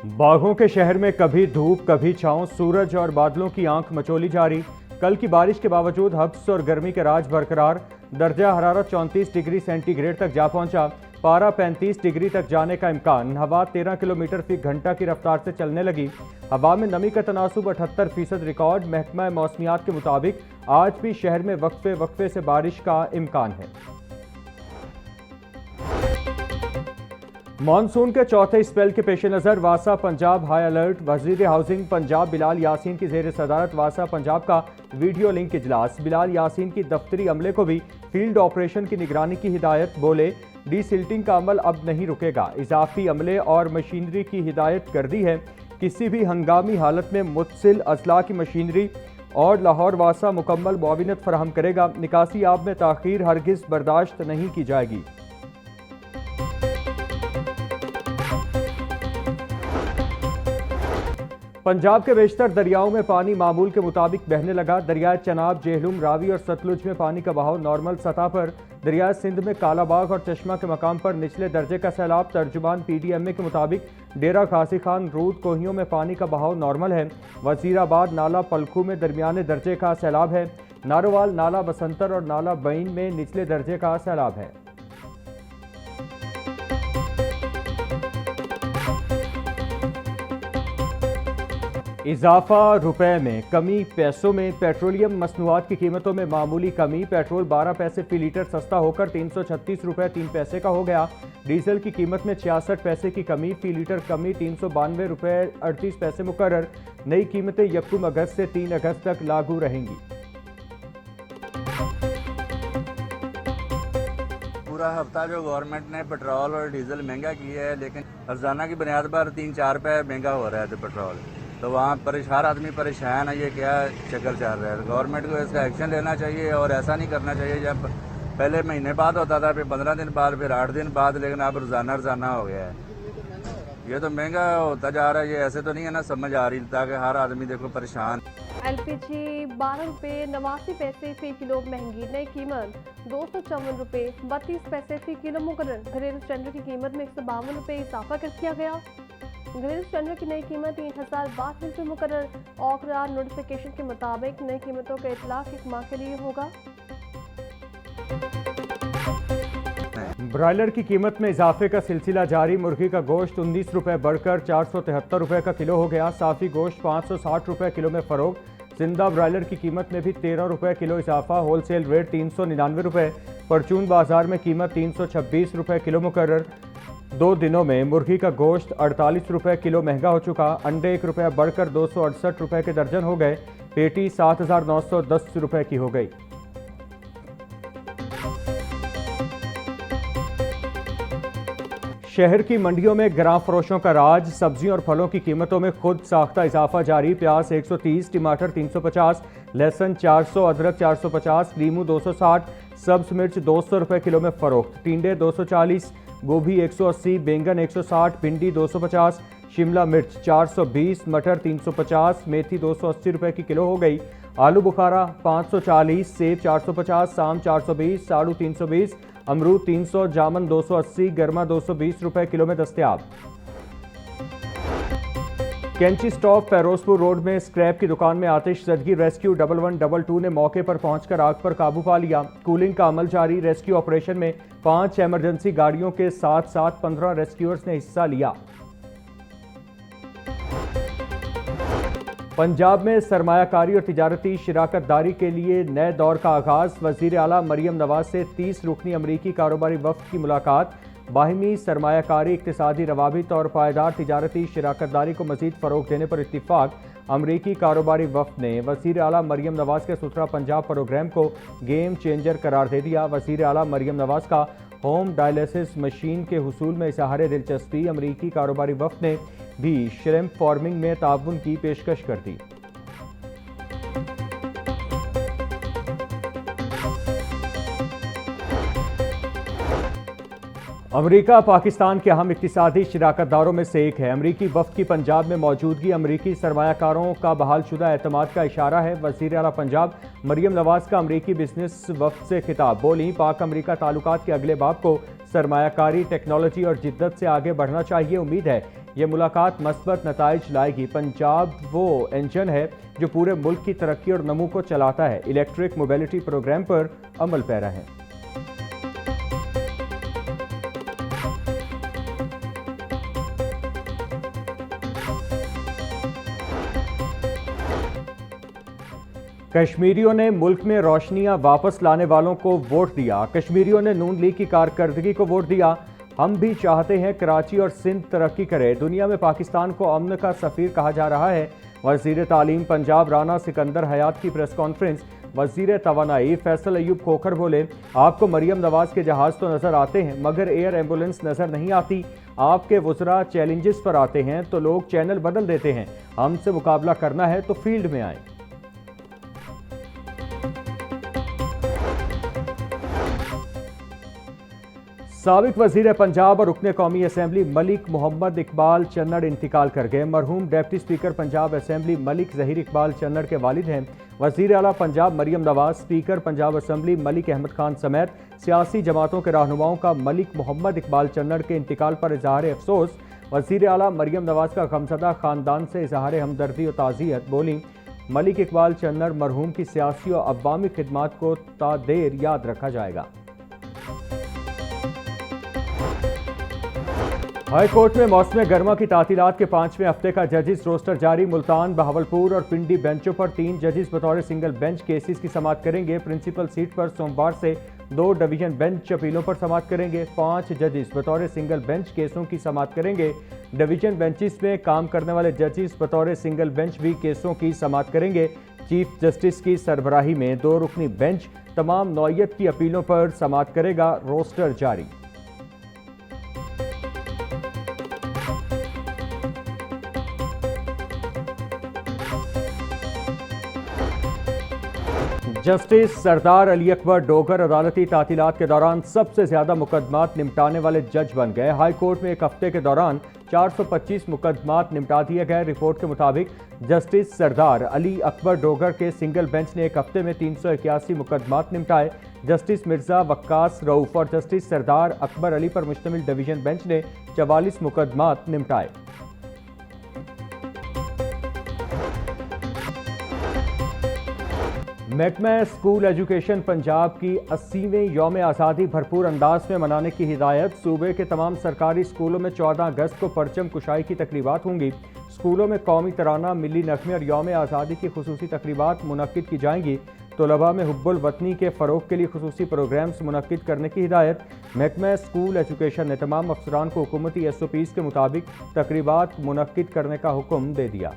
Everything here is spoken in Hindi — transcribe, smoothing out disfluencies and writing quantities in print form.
बागों के शहर में कभी धूप कभी छांव, सूरज और बादलों की आंख मचोली जारी। कल की बारिश के बावजूद हब्स और गर्मी के राज बरकरार। दर्जा हरारत 34 डिग्री सेंटीग्रेड तक जा पहुंचा। पारा 35 डिग्री तक जाने का इम्कान। हवा 13 किलोमीटर फी घंटा की रफ्तार से चलने लगी। हवा में नमी का तनासुब 78% रिकॉर्ड। महकमा मौसमियात के मुताबिक आज भी शहर में वक्फे वक्फे से बारिश का इम्कान है। मानसून के चौथे स्पेल के पेश नज़र वासा पंजाब हाई अलर्ट। वजीर हाउसिंग पंजाब बिलाल यासीन की जेर सदारत वासा पंजाब का वीडियो लिंक इजलास। बिलाल यासीन की दफ्तरी अमले को भी फील्ड ऑपरेशन की निगरानी की हिदायत। बोले, डीसिल्टिंग का अमल अब नहीं रुकेगा। इजाफी अमले और मशीनरी की हिदायत कर दी है। किसी भी हंगामी हालत में मुतसिल अजला की मशीनरी और लाहौर वासा मुकम्मल मुआविनत फराहम करेगा। निकासी आब में ताखीर हरगिज बर्दाश्त नहीं की जाएगी। पंजाब के बेशतर दरियाओं में पानी मामूल के मुताबिक बहने लगा। दरियाए चनाब, जेहलुम, रावी और सतलुज में पानी का बहाव नॉर्मल सतह पर। दरियाए सिंध में कालाबाग और चश्मा के मकाम पर निचले दर्जे का सैलाब। तर्जुमान PDMA के मुताबिक डेरा खासी खान, रूद, कोहियों में पानी का बहाव नॉर्मल है। वजीराबाद, नाला पलखू में दरमियाने दर्जे का सैलाब है। नारोवाल, नाला बसंतर और नाला बईन में निचले दर्जे का सैलाब है। इजाफा रुपए में, कमी पैसों में। पेट्रोलियम मसनूआत की कीमतों में मामूली कमी। पेट्रोल 12 पैसे फी लीटर सस्ता होकर 336 रुपये 3 पैसे का हो गया। डीजल की कीमत में 66 पैसे की कमी, फी लीटर कमी 392 रुपये 38 पैसे मुकर्रर। नई कीमतें 1 अगस्त से 3 अगस्त तक लागू रहेंगी। पूरा हफ्ता जो गवर्नमेंट ने पेट्रोल और डीजल महंगा किया है, लेकिन रोजाना की बुनियाद पर 3-4 रुपये महंगा हो रहा है पेट्रोल। तो वहाँ हर आदमी परेशान है। ये क्या चक्कर चल रहा है? गवर्नमेंट को इसका एक्शन लेना चाहिए और ऐसा नहीं करना चाहिए जब पहले महीने बाद होता था, फिर 15 दिन बाद, फिर 8 दिन बाद, लेकिन अब रोजाना हो गया है। ये तो महंगा होता जा रहा है। ये ऐसे तो नहीं है ना समझ आ रही, ताकि हर आदमी देखो परेशान। LPG 12 रुपये 89 पैसे फी किलो महंगी। नई कीमत 254 रुपये 32 पैसे फी किलो मुकर्रर। घरेलू सिलेंडर की कीमत में 152 रुपये इजाफा कर दिया गया। घरेलू सिलेंडर की नई कीमत 3062 रुपये मुकर्रर। औखरा नोटिफिकेशन के मुताबिक नई कीमतों का इतलाक 1 माह के लिए होगा। ब्रायलर की कीमत में इजाफे का सिलसिला जारी। मुर्गी का गोश्त 19 रुपये बढ़कर 473 रुपये का किलो हो गया। साफी गोश्त 560 रुपये किलो में फरोख्त। जिंदा ब्रायलर की कीमत में भी 13 रुपये किलो इजाफा। होलसेल रेट 399 रुपये। परचून बाजार में कीमत 326 रुपये किलो मुकर्रर। 2 दिनों में मुर्गी का गोश्त 48 रुपये किलो महंगा हो चुका। अंडे 1 रुपया बढ़कर 268 रुपये के दर्जन हो गए। पेटी 7910 रुपये की हो गई। शहर की मंडियों में ग्राम फरोशों का राज। सब्जियों और फलों की कीमतों में खुद साख्ता इजाफा जारी। प्याज 130, टमाटर 350, लहसुन 400, अदरक 450, नींबू 260, सब्ज मिर्च 200 रुपये किलो में फरोख्त। टिंडे 240, गोभी 180, बैंगन 160, भिंडी 250, शिमला मिर्च 420, मटर 350, मेथी 280 रुपये की किलो हो गई। आलू बुखारा 540, सेब 450, साम 420, साड़ू 320, अमरूद 300, जामन 280, गर्मा 220 रुपये किलो में दस्तयाब। कैंची स्टॉप फेरोजपुर रोड में स्क्रैप की दुकान में आतिश ज़दगी। रेस्क्यू 1112 ने मौके पर पहुंचकर आग पर काबू पा लिया। कूलिंग का अमल जारी। रेस्क्यू ऑपरेशन में 5 इमरजेंसी गाड़ियों के साथ साथ 15 रेस्क्यूअर्स ने हिस्सा लिया। पंजाब में सरमायाकारी और तिजारती शिराकतदारी के लिए नए दौर का आगाज। वजीर आला मरियम नवाज से 30 रुकनी अमरीकी कारोबारी वफ्द की मुलाकात। बाहिमी सरमायाकारी, इक्तिसादी रवाबित और पायदार तिजारती शिराकतदारी को मजीद फ़रोग़ देने पर इत्तिफाक। अमरीकी कारोबारी वफ्द ने वज़ीर आला मरियम नवाज के सुथरा पंजाब प्रोग्राम को गेम चेंजर करार दे दिया। वज़ीर आला मरियम नवाज का होम डायलिसिस मशीन के हुसूल में इज़हार दिलचस्पी। अमरीकी कारोबारी वफ्द ने भी श्रिम्प फार्मिंग में ताउन की पेशकश कर दी। अमरीका पाकिस्तान के अहम इक्तिसादी शिराकतदारों में से एक है। अमरीकी वफ्द की पंजाब में मौजूदगी अमरीकी सरमायाकारों का बहालशुदा एतमाद का इशारा है। वज़ीर आला पंजाब मरियम नवाज का अमरीकी बिजनेस वफ्द से खिताब। बोली, पाक अमरीका ताल्लुकात के अगले बाब को सरमायाकारी, टेक्नोलॉजी और जिद्दत से आगे बढ़ना चाहिए। उम्मीद है ये मुलाकात मस्बत नताइज लाएगी। पंजाब वो इंजन है जो पूरे मुल्क की तरक्की और नमू को चलाता है। इलेक्ट्रिक मोबिलिटी प्रोग्राम पर अमल पैरा है। कश्मीरियों ने मुल्क में रोशनियां वापस लाने वालों को वोट दिया। कश्मीरियों ने नून लीग की कारकर्दगी को वोट दिया। हम भी चाहते हैं कराची और सिंध तरक्की करे। दुनिया में पाकिस्तान को अमन का सफीर कहा जा रहा है। वजीर तालीम पंजाब राना सिकंदर हयात की प्रेस कॉन्फ्रेंस। वजीर तवानाई फैसल अयूब खोखर बोले, आपको मरियम नवाज के जहाज तो नजर आते हैं मगर एयर एम्बुलेंस नजर नहीं आती। आपके वज़रा चैलेंजेस पर आते हैं तो लोग चैनल बदल देते हैं। हमसे मुकाबला करना है तो फील्ड में आए। साबिक वजीर पंजाब और रुकने कौमी असम्बली मलिक मोहम्मद इकबाल चन्नड़ इंतकाल कर गए। मरहूम deputy speaker Punjab assembly Malik Zaheer Iqbal Channar के वालिद हैं। वजीर आला पंजाब मरियम नवाज, स्पीकर पंजाब असम्बली मलिक अहमद खान समेत सियासी जमातों के रहनुमाओं का मलिक मोहम्मद इकबाल चन्नड़ के इंतकाल पर इजहार अफसोस। वजीर आला मरियम नवाज का गमज़दा खानदान से इजहार हमदर्दी और ताज़ियत। बोली, मलिक इकबाल चन्नड़ मरहूम की सियासी और अवामी खिदमात को तादेर याद रखा जाएगा। हाई कोर्ट में मौसम गर्मा की तातीलात के 5वें हफ्ते का जजिस रोस्टर जारी। मुल्तान, बहावलपुर और पिंडी बेंचों पर 3 जजिस बतौर सिंगल बेंच केसेस की समाअत करेंगे। प्रिंसिपल सीट पर सोमवार से 2 डिवीजन बेंच अपीलों पर समाअत करेंगे। 5 जजिस बतौर सिंगल बेंच केसों की समाअत करेंगे। डिवीजन बेंचेस में काम करने वाले जजिस बतौर सिंगल बेंच भी केसों की समाअत करेंगे। चीफ जस्टिस की सरबराही में 2 रुकनी बेंच तमाम नौयत की अपीलों पर समाअत करेगा। रोस्टर जारी। जस्टिस सरदार अली अकबर डोगर अदालती तातीलात के दौरान सबसे ज्यादा मुकदमात निपटाने वाले जज बन गए। हाई कोर्ट में एक हफ्ते के दौरान 425 मुकदमात निपटा दिए गए। रिपोर्ट के मुताबिक जस्टिस सरदार अली अकबर डोगर के सिंगल बेंच ने एक हफ्ते में 381 मुकदमात निपटाए। जस्टिस मिर्जा वक्कास रऊफ और जस्टिस सरदार अकबर अली पर मुश्तमिल डिवीजन बेंच ने 44 मुकदमात निपटाए। महकमा स्कूल एजुकेशन पंजाब की 80वें यौम आज़ादी भरपूर अंदाज में मनाने की हिदायत। सूबे के तमाम सरकारी स्कूलों में 14 अगस्त को परचम कुशाई की तकरीबात होंगी। स्कूलों में कौमी तराना, मिली नगमे और यौम आज़ादी की खुसूसी तकरीबात मुनक्किद की जाएंगी। तलबा में हुब्बुल वतनी के फ़रोग़ के लिए खुसूसी प्रोग्राम्स मुनक्किद करने की हिदायत। महकमा स्कूल एजुकेशन ने तमाम अफसरान को हुकूमती SOPs के मुताबिक तकरीबात मुनक्किद करने का हुक्म दे दिया।